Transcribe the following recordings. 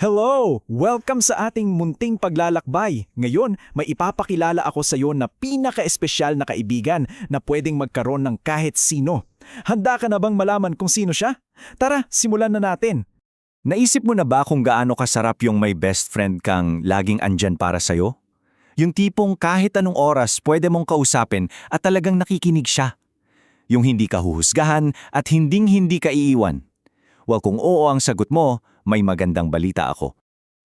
Hello! Welcome sa ating munting paglalakbay. Ngayon, may ipapakilala ako sa iyo na pinaka-espesyal na kaibigan na pwedeng magkaroon ng kahit sino. Handa ka na bang malaman kung sino siya? Tara, simulan na natin. Naisip mo na ba kung gaano kasarap yung may best friend kang laging andyan para sa'yo? Yung tipong kahit anong oras pwede mong kausapin at talagang nakikinig siya. Yung hindi ka huhusgahan at hinding-hindi ka iiwan. Well, kung oo ang sagot mo, may magandang balita ako.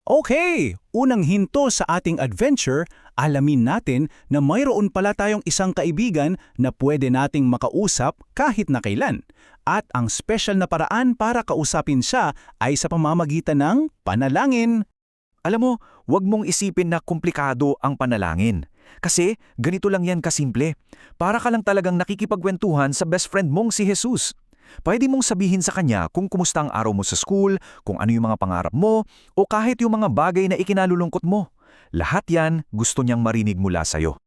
Okay, unang hinto sa ating adventure, alamin natin na mayroon pala tayong isang kaibigan na pwede nating makausap kahit na kailan. At ang special na paraan para kausapin siya ay sa pamamagitan ng panalangin. Alam mo, huwag mong isipin na komplikado ang panalangin. Kasi ganito lang yan kasimple. Para ka lang talagang nakikipagkwentuhan sa best friend mong si Jesus. Pwede mong sabihin sa kanya kung kumusta ang araw mo sa school, kung ano yung mga pangarap mo, o kahit yung mga bagay na ikinalulungkot mo. Lahat yan gusto niyang marinig mula sa'yo.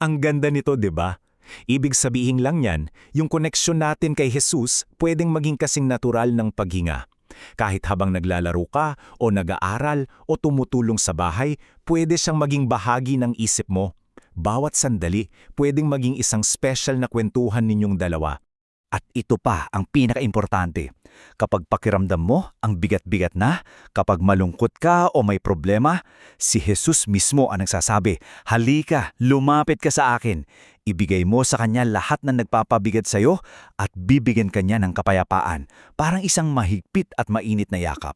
Ang ganda nito, 'di ba? Ibig sabihin lang yan, yung koneksyon natin kay Jesus pwedeng maging kasing natural ng paghinga. Kahit habang naglalaro ka o nag-aaral o tumutulong sa bahay, pwede siyang maging bahagi ng isip mo. Bawat sandali, pwedeng maging isang special na kwentuhan ninyong dalawa. At ito pa ang pinaka-importante. Kapag pakiramdam mo ang bigat-bigat na, kapag malungkot ka o may problema, si Jesus mismo ang nagsasabi, "Halika, lumapit ka sa akin." Ibigay mo sa kanya lahat na nagpapabigat sa iyo at bibigyan kanya ng kapayapaan, parang isang mahigpit at mainit na yakap.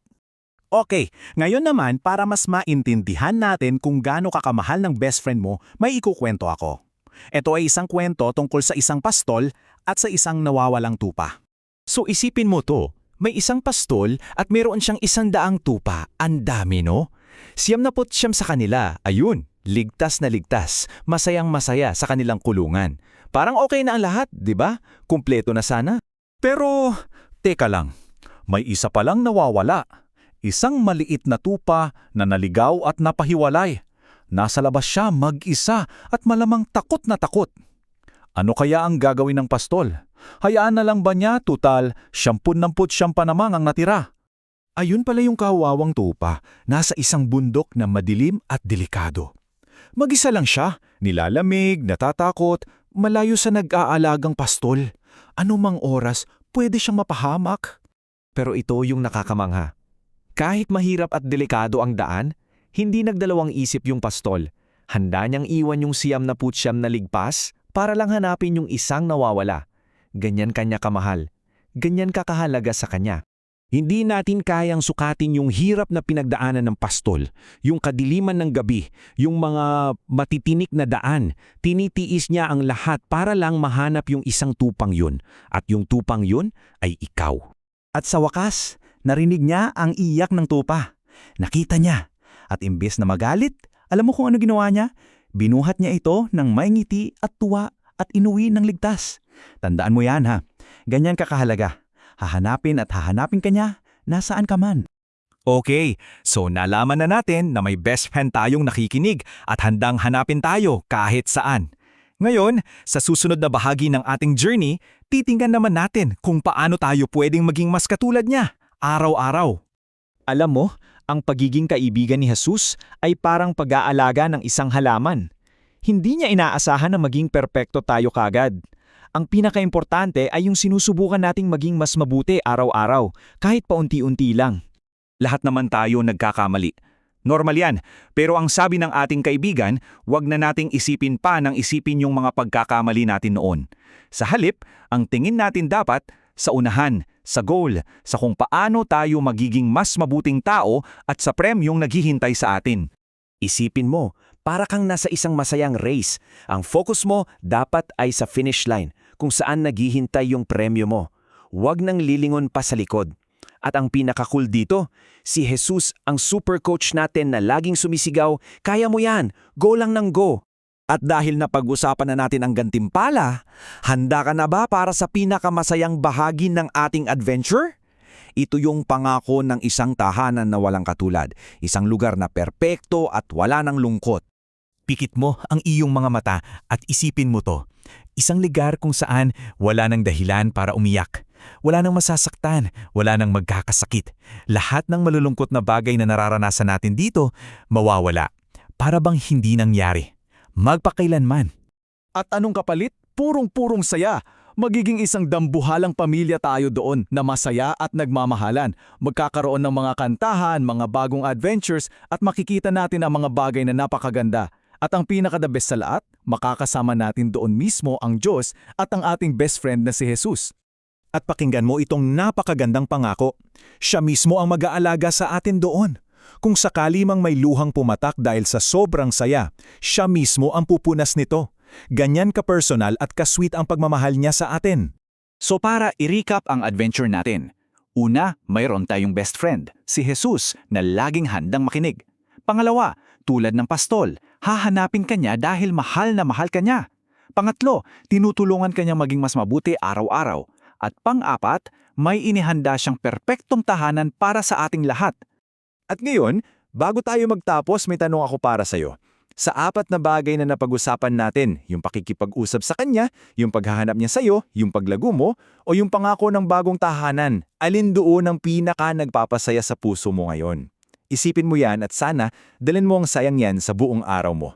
Okay, ngayon naman para mas maintindihan natin kung gaano kakamahal ng best friend mo, may ikukwento ako. Ito ay isang kwento tungkol sa isang pastol at sa isang nawawalang tupa. So isipin mo to, may isang pastol at meron siyang 100 tupa. Ang dami, no? 99 sa kanila, ayun, ligtas na ligtas, masayang masaya sa kanilang kulungan. Parang okay na ang lahat, di ba? Kumpleto na sana. Pero, teka lang, may isa palang nawawala. Isang maliit na tupa na naligaw at napahiwalay. Nasa labas siya mag-isa at malamang takot na takot. Ano kaya ang gagawin ng pastol? Hayaan na lang ba niya, tutal, 79 pa namang ang natira? Ayun pala yung kawawang tupa, nasa isang bundok na madilim at delikado. Mag-isa lang siya, nilalamig, natatakot, malayo sa nag-aalagang pastol. Anumang oras, pwede siyang mapahamak. Pero ito yung nakakamangha. Kahit mahirap at delikado ang daan, hindi nagdalawang isip yung pastol. Handa niyang iwan yung 99 na ligpas para lang hanapin yung isang nawawala. Ganyan kanya kamahal. Ganyan kakahalaga sa kanya. Hindi natin kayang sukatin yung hirap na pinagdaanan ng pastol, yung kadiliman ng gabi, yung mga matitinik na daan. Tinitiis niya ang lahat para lang mahanap yung isang tupang yun. At yung tupang yun ay ikaw. At sa wakas, narinig niya ang iyak ng tupa. Nakita niya. At imbes na magalit, alam mo kung ano ginawa niya? Binuhat niya ito ng may ngiti at tuwa at inuwi ng ligtas. Tandaan mo yan ha. Ganyan kakahalaga. Hahanapin at hahanapin ka niya, nasaan ka man. Okay, so nalaman na natin na may best friend tayong nakikinig at handang hanapin tayo kahit saan. Ngayon, sa susunod na bahagi ng ating journey, titingnan naman natin kung paano tayo pwedeng maging mas katulad niya, araw-araw. Alam mo, ang pagiging kaibigan ni Jesus ay parang pag-aalaga ng isang halaman. Hindi niya inaasahan na maging perpekto tayo kagad. Ang pinakaimportante ay yung sinusubukan nating maging mas mabuti araw-araw, kahit paunti-unti lang. Lahat naman tayo nagkakamali. Normal yan, pero ang sabi ng ating kaibigan, wag na nating isipin pa ng isipin yung mga pagkakamali natin noon. Sa halip, ang tingin natin dapat sa unahan, sa goal, sa kung paano tayo magiging mas mabuting tao at sa premyong naghihintay sa atin. Isipin mo, para kang nasa isang masayang race. Ang focus mo dapat ay sa finish line, kung saan naghihintay yung premyo mo. Huwag nang lilingon pa sa likod. At ang pinaka-cool dito, si Jesus ang super coach natin na laging sumisigaw, "Kaya mo yan, go lang ng go." At dahil napag-usapan na natin ang gantimpala, handa ka na ba para sa pinakamasayang bahagi ng ating adventure? Ito yung pangako ng isang tahanan na walang katulad, isang lugar na perpekto at wala ng lungkot. Pikit mo ang iyong mga mata at isipin mo to. Isang lugar kung saan wala ng dahilan para umiyak. Wala nang masasaktan, wala nang magkakasakit. Lahat ng malulungkot na bagay na nararanasan natin dito, mawawala. Para bang hindi nangyari. Magpakailanman. At anong kapalit? Purong-purong saya. Magiging isang dambuhalang pamilya tayo doon na masaya at nagmamahalan. Magkakaroon ng mga kantahan, mga bagong adventures at makikita natin ang mga bagay na napakaganda. At ang pinaka-the best sa lahat, makakasama natin doon mismo ang Diyos at ang ating best friend na si Jesus. At pakinggan mo itong napakagandang pangako. Siya mismo ang mag-aalaga sa atin doon. Kung sakali mang may luhang pumatak dahil sa sobrang saya, siya mismo ang pupunas nito. Ganyan ka-personal at ka-sweet ang pagmamahal niya sa atin. So para i-recap ang adventure natin. Una, mayroon tayong best friend, si Jesus, na laging handang makinig. Pangalawa, tulad ng pastol, hahanapin ka niya dahil mahal na mahal ka niya. Pangatlo, tinutulungan ka niya maging mas mabuti araw-araw. At pang-apat, may inihanda siyang perpektong tahanan para sa ating lahat. At ngayon, bago tayo magtapos, may tanong ako para sa'yo. Sa 4 na bagay na napag-usapan natin, yung pakikipag-usap sa kanya, yung paghahanap niya sa'yo, yung paglago mo, o yung pangako ng bagong tahanan, alin doon ang pinaka nagpapasaya sa puso mo ngayon? Isipin mo yan at sana dalhin mo ang sayang yan sa buong araw mo.